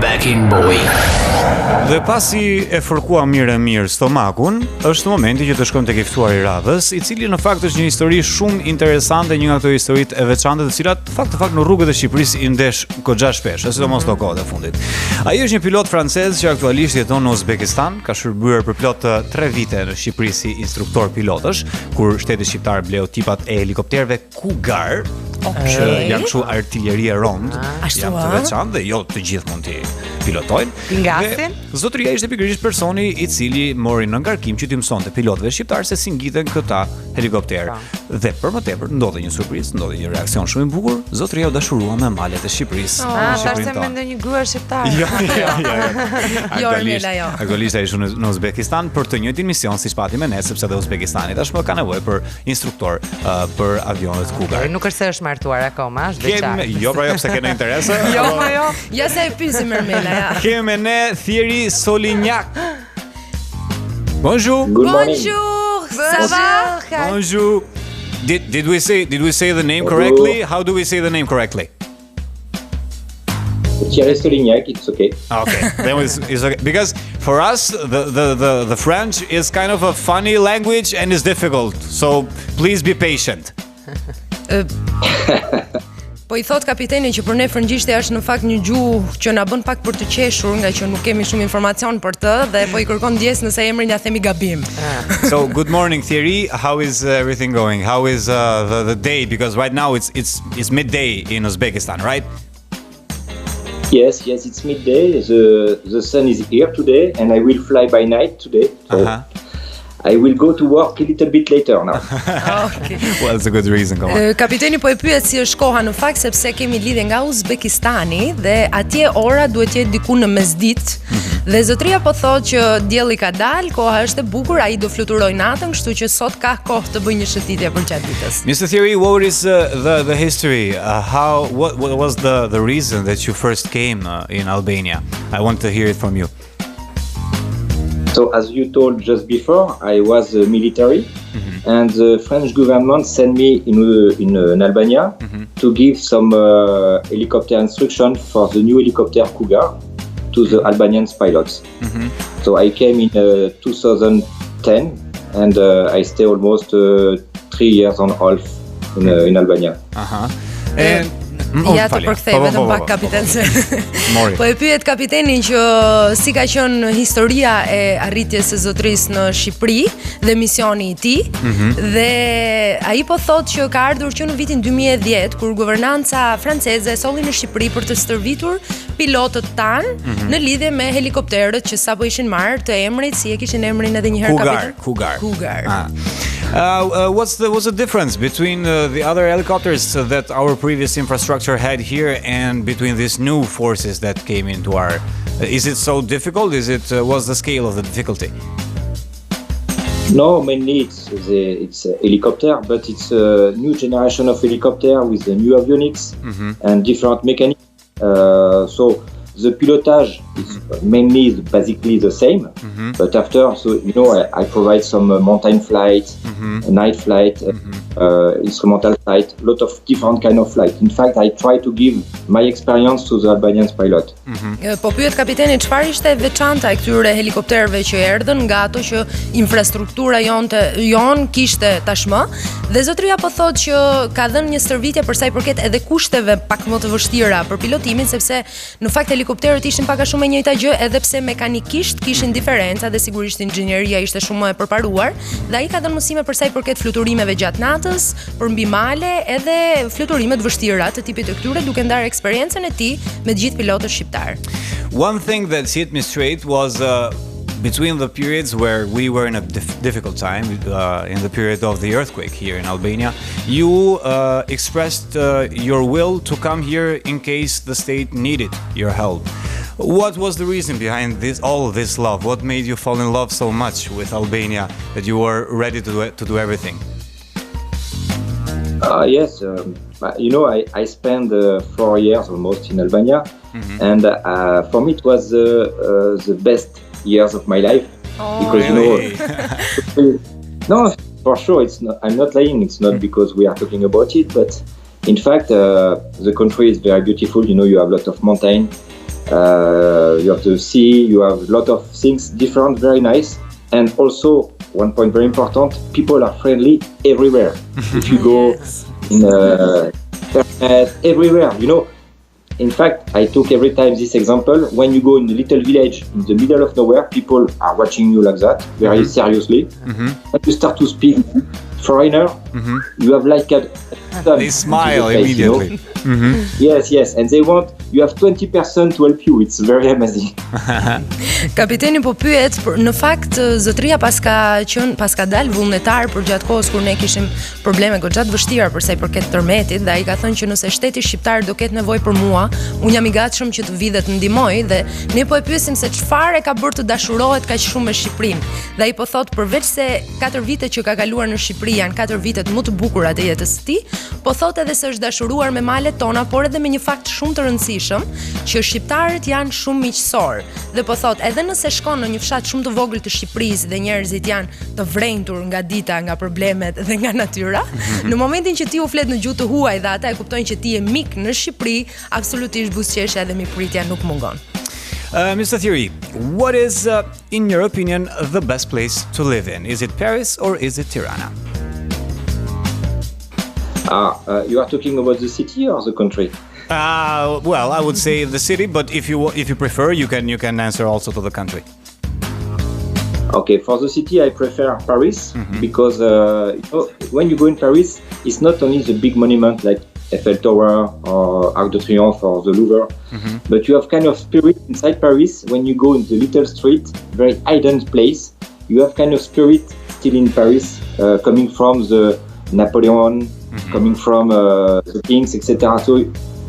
Backing boy. Dhe pasi e fërkua mirë stomakun, është momenti që të shkojmë tek i ftuari i radhës, i cili në fakt është një histori shumë interesante, një nga ato historitë e veçanta të cilat fakt në rrugët e Shqipërisë i ndesh goxha shpesh, sidomos në kohët e fundit. Ai është një pilot francez që aktualisht jeton në Uzbekistan, ka shërbyer për plot 3 vite në Shqipëri si instruktor pilotësh, kur shteti shqiptar bleu tipat e helikopterëve Cougar, që janë kështu artillerie rond, janë të veçantë dhe jo të gjithë mund t'i pilotojnë. Dhe zotëria ishte pikërisht personi i cili mori në ngarkim që t'i mësonte pilotëve shqiptar se si ngiten këta helikopter. Dhe për më tepër ndodhi një surprizë, ndodhi një reakcion shumë i bukur, zotëria u dashurua me malet e Shqipërisë. Tash se mendoj një grua shqiptare. Jo. Aktualisht ai është në Uzbekistan për të njëjtin mision siç pati me ne, sepse dhe Uzbekistani tashmë ka nevojë për instruktor për avionet Cougar. Nuk është se është martuar akoma, është veçantë. Jo, pra jo, pse keni interes? Jo. Ja se e pyesim Ermela. Kemi me ne Thierry Solignac. Bonjour. Bonjour. Ça va? Bonjour. Did we say the name correctly? How do we say the name correctly? Thierry Solignac, it's okay. Okay, then it's okay. Because for us, the French is kind of a funny language and is difficult. So please be patient. Po I thot kapiteni që për ne frëngjishtja është në fakt një gjuhë që na bën pak për të qeshur, nga që nuk kemi shumë informacion për të dhe po I kërkon ndjes nëse emrin ja themi gabim. So good morning Thierry, how is everything going? How is the day, because right now it's midday in Uzbekistan, right? Yes, it's midday. The sun is here today and I will fly by night today. So I will go to work a little bit later now. Okay. Well, that's a good reason, come on. Kapiteni po e pyet si është koha në fakt sepse kemi lidhje nga Uzbekistani dhe atje ora duhet të jetë diku në mesditë. Dhe zotëria po thotë që dielli ka dalë, koha është e bukur, ai do fluturojë natën, kështu që sot ka kohë të bëjë një shëtitje për gjatë ditës. Mr. Thierry, what is the history? What was the reason that you first came in Albania? I want to hear it from you. So as you told just before, I was military, and the French government sent me in Albania to give some helicopter instruction for the new helicopter Cougar to the Albanian pilots. So I came in 2010, and I stay almost 3 years and a half in Albania. And ja të përkthej vetëm pak kapiten se po e pyet kapitenin që si ka qenë historia e arritjes së zotërisë në Shqipëri dhe misioni I tij dhe ai po thotë që ka ardhur që në vitin 2010 kur guvernanca franceze solli në Shqipëri për të stërvitur pilotët tanë në lidhje me helikopterët që sapo ishin marrë të emrit, si e kishin emrin edhe një herë kapiten? Cougar. What's the difference between the other helicopters that our previous infrastructure had here and between these new forces that came into our? Is it so difficult? What's the scale of the difficulty? No, mainly it's a helicopter, but it's a new generation of helicopter with the new avionics and different mechanics. So the pilotage is basically the same, but after, so you know, I provide some mountain flight, night flight, instrumental flight, lot of different kind of flight. In fact, I try to give my experience to the Albanian pilot. Po pyet kapiteni çfarë ishte e veçanta e këtyre helikopterëve që erdhën nga ato që infrastruktura jon kishte tashmë dhe zotëria po thotë që ka dhënë një stërvitje për sa I përket edhe kushteve pak më të vështira për pilotimin sepse në fakt helikopterët ishin pak a shumë e njëjta gjë edhe pse mekanikisht kishin diferenca dhe sigurisht inxhinieria ishte shumë më e përparuar dhe ai ka dhënë mësime për sa I përket fluturimeve gjatë natës, për mbi male edhe fluturime të vështira të tipit të këtyre duke ndarë eksperiencën e tij me të gjithë pilotët shqiptar. One thing that hit me straight was between the periods where we were in a difficult time, in the period of the earthquake here in Albania, you expressed your will to come here in case the state needed your help. What was the reason behind all of this love? What made you fall in love so much with Albania that you were ready to do everything? Yes, you know, I spent 4 years almost in Albania, and for me it was the best years of my life because really? You know, no, for sure it's not. I'm not lying. It's not because we are talking about it, but in fact, the country is very beautiful. You know, you have a lot of mountain, You have the sea, you have a lot of things different, very nice. And also, one point very important, people are friendly everywhere. If you go in everywhere, you know. In fact, I took every time this example. When you go in a little village in the middle of nowhere, people are watching you like that, very seriously. When you start to speak foreigner, you have like a... They smile immediately. You know? Yes, and they want, you have 20% to help you. It's very amazing. Kapiteni po pyet, në fakt zotëria paska dalë vullnetar për gjatë kohës kur ne kishim probleme goxha të vështira për sa i përket tërmetit, dhe ai ka thënë që nëse shteti shqiptar do ketë nevojë për mua, unë jam i gatshëm që të vi dhe të ndihmoj, dhe ne po e pyesim se çfarë ka bërë të dashurohet kaq shumë me Shqipërinë. Dhe ai po thotë përveç se 4 vite që ka kaluar në Shqipëri janë 4 vitet më të bukura të jetës së tij, po thotë edhe se është dashuruar me malet tona, por edhe me një fakt shumë të rëndësishëm, që shqiptarët janë shumë miqësor. Dhe po thotë edhe nëse shkon në një fshat shumë të vogël të Shqipërisë dhe njerëzit janë të vrentur nga dita, nga problemet dhe nga natyra, në momentin që ti u flet në gjuhë të huaj dhe ata e kuptojnë që ti je mik në Shqipëri, absolutisht buzëqeshja dhe mirëpritja nuk mungon. Mr. Thierry, what is, in your opinion, the best place to live in? Is it Paris or is it Tirana? You are talking about the city or the country? Well, I would say the city, but if you prefer, you can answer also to the country. Okay, for the city, I prefer Paris because you know, when you go in Paris, it's not only the big monument like Eiffel Tower or Arc de Triomphe or the Louvre, but you have kind of spirit inside Paris. When you go in the little street, very hidden place, you have kind of spirit still in Paris, coming from the Napoleon, coming from the kings, etc. So,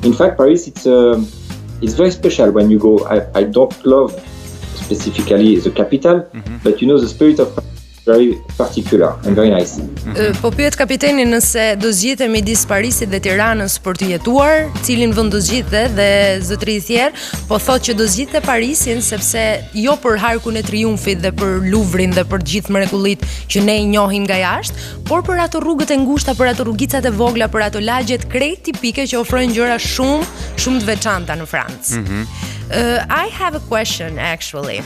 in fact, Paris it's very special when you go. I don't love specifically the capital, but you know the spirit of Paris is very particular and very nice. Po pyet kapiteni nëse do zgjidhte midis Parisit dhe Tiranës për të jetuar, cilin vend do zgjidhte, dhe zotëri Thierry po thotë që do zgjidhte Parisin sepse jo për harkun e triumfit dhe për Louvrin dhe për të gjithë mrekullitë që ne i njohim nga jashtë, por për ato rrugët e ngushta, për ato rrugicat e vogla, për ato lagjet krejt tipike që ofrojnë gjëra shumë të veçanta në Francë. I have a question actually.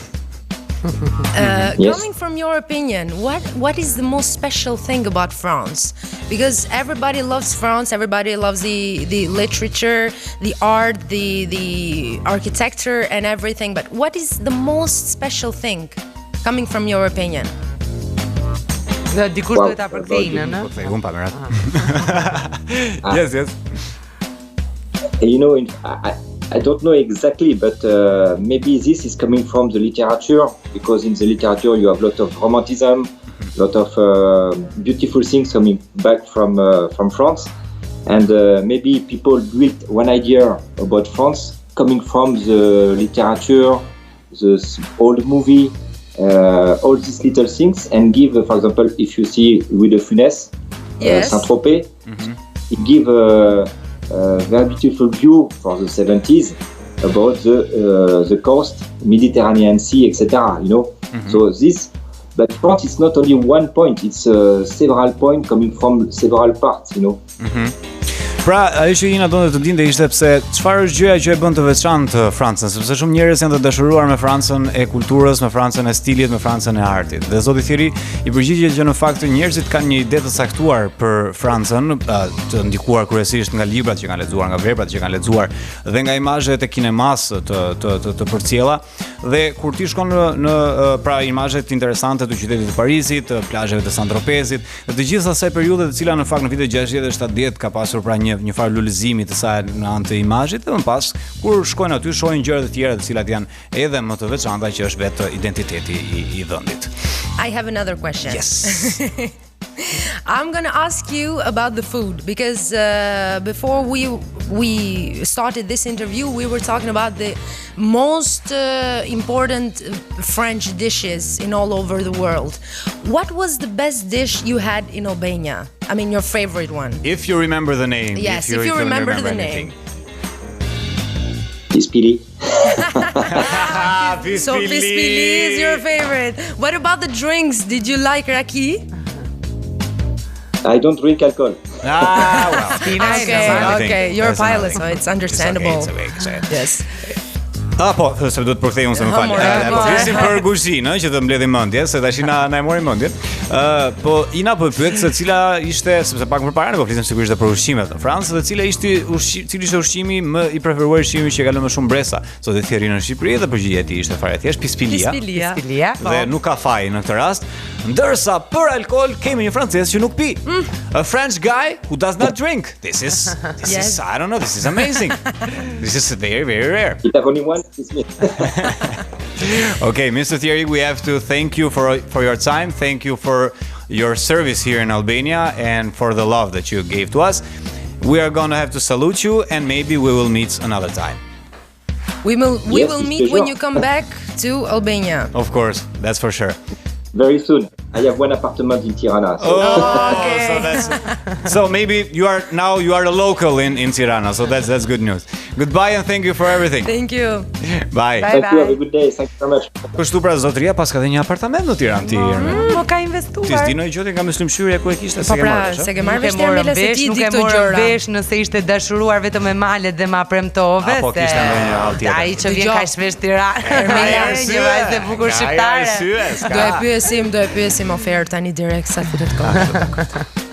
Yes. Coming from your opinion, what is the most special thing about France? Because everybody loves France, everybody loves the literature, the art, the architecture and everything, but what is the most special thing coming from your opinion? Dikush duhet ta përkthejnë, në? Po thejun pa merat. Yes. You know, I don't know exactly, but maybe this is coming from the literature, because in the literature you have a lot of romanticism, a lot of beautiful things coming back from France, and maybe people built one idea about France coming from the literature, the old movie, all these little things, and give, for example, if you see Louis de Funès, Saint-Tropez, it give very beautiful view for the 70s about the coast, Mediterranean Sea, etc. You know, so this, but France is not only one point; it's several points coming from several parts. You know. Pra, ajo që jena donte të dinte ishte pse çfarë është gjëja që e bën të veçantë Francën, sepse shumë njerëz janë të dashuruar me Francën e kulturës, me Francën e stilit, me Francën e artit. Dhe zoti Thierry i përgjigjet që në fakt njerëzit kanë një ide të saktuar për Francën, të ndikuar kryesisht nga librat që kanë lexuar, nga veprat që kanë lexuar dhe nga imazhet e kinemas të përcjella. Dhe kur ti shkon në pra imazhet interesante të qytetit të Parisit, të plazheve të Saint-Tropezit, dhe të gjitha asaj periudhe të cilat në fakt në vitet 60 dhe 70 ka pasur pra një farë lulëzimi të saj në anë të imazhit, dhe më pas kur shkojnë aty shohin gjëra të tjera të cilat janë edhe më të veçanta që është vetë identiteti i vendit. I have another question. Yes. I'm gonna ask you about the food because before we started this interview, we were talking about the most important French dishes in all over the world. What was the best dish you had in Albania? I mean, your favorite one. If you remember the name. Yes, if you remember the name. Pispili. So Pispili is your favorite. What about the drinks? Did you like raki? I don't drink alcohol. Well. Okay. You're a pilot, so it's understandable. It's okay. Yes. Po, se duhet përkthej unë se më fal. Po flisim për kuzhinë, që të mbledhim mendje, se tash na e mori mendjen. Po Ina po pyet se cila ishte, sepse pak më parë ne po flisim sigurisht për ushqimet në Francë, dhe cili ishte ushqimi më i preferuar, ushqimi që ka lënë më shumë bresa sot e Thierry në Shqipëri, dhe përgjigjja e tij ishte fare thjesht Pispilia. Dhe nuk ka faj në këtë rast. Ndërsa për alkool kemi një francez që nuk pi. A French guy who does not drink. This is I don't know, this is amazing. This is very, very rare. It have only one, it's me. Okay, Mr. Thierry, we have to thank you for your time. Thank you for your service here in Albania and for the love that you gave to us. We are going to have to salute you, and maybe we will meet another time. We will meet when you come back to Albania. Of course, that's for sure. Very soon. I have one apartment in Tirana. So. Okay. So maybe you are a local in Tirana, so that's good news. Goodbye and thank you for everything. Thank you. Bye. Thank you, have a good day. Thank you very much. Kështu pra zotëria pas ka dhe një apartament në Tiranë ti. Po ka investuar. Ti s'di ndonjë gjë nga myslimshyrja ku e kishte se ke marrë. Se ke marrë vesh Termela se ti di këto gjëra. Vesh nëse ishte dashuruar vetëm me malet dhe ma premtove. Po kishte ndonjë hall tjetër. Ai që vjen kaq shpesh Tiranë. Një vajzë e bukur shqiptare. Do e pyesim ofertën tani direkt sa futet kohë.